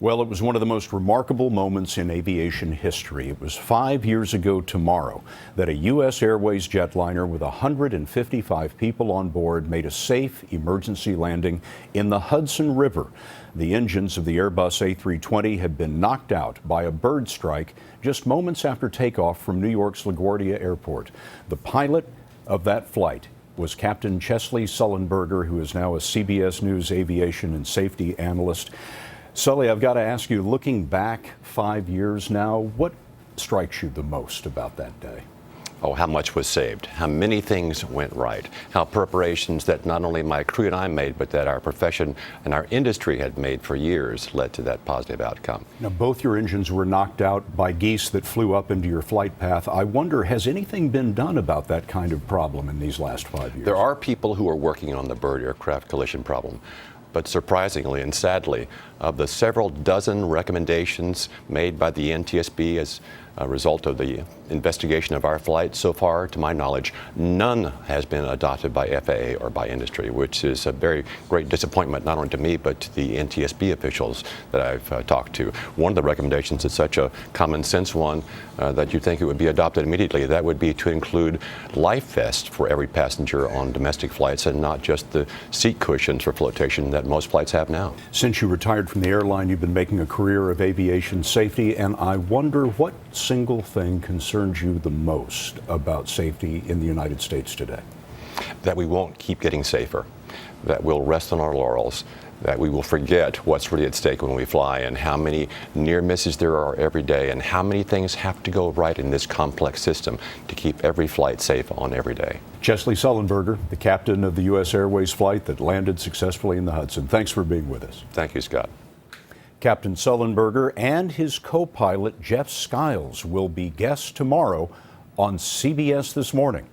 Well, it was one of the most remarkable moments in aviation history. It was 5 years ago tomorrow that a US Airways jetliner with 155 people on board made a safe emergency landing in the Hudson River. The engines of the Airbus A320 had been knocked out by a bird strike just moments after takeoff from New York's LaGuardia Airport. The pilot of that flight was Captain Chesley Sullenberger, who is now a CBS News aviation and safety analyst. Sully, I've got to ask you, looking back 5 years now, what strikes you the most about that day? Oh, how much was saved, how many things went right, how preparations that not only my crew and I made, but that our profession and our industry had made for years led to that positive outcome. Now, both your engines were knocked out by geese that flew up into your flight path. I wonder, has anything been done about that kind of problem in these last 5 years? There are people who are working on the bird aircraft collision problem. But surprisingly and sadly, of the several dozen recommendations made by the NTSB as a result of the investigation of our flight, so far, to my knowledge, none has been adopted by FAA or by industry, which is a very great disappointment, not only to me, but to the NTSB officials that I've talked to. One of the recommendations is such a common sense one that you'd think it would be adopted immediately. That would be to include life vests for every passenger on domestic flights and not just the seat cushions for flotation that most flights have now. Since you retired from the airline, you've been making a career of aviation safety, and I wonder what single thing concerns you the most about safety in the United States today? That we won't keep getting safer, that we'll rest on our laurels, that we will forget what's really at stake when we fly and how many near misses there are every day and how many things have to go right in this complex system to keep every flight safe on every day. Chesley Sullenberger, the captain of the US Airways flight that landed successfully in the Hudson. Thanks for being with us. Thank you, Scott. Captain Sullenberger and his co-pilot Jeff Skiles will be guests tomorrow on CBS This Morning.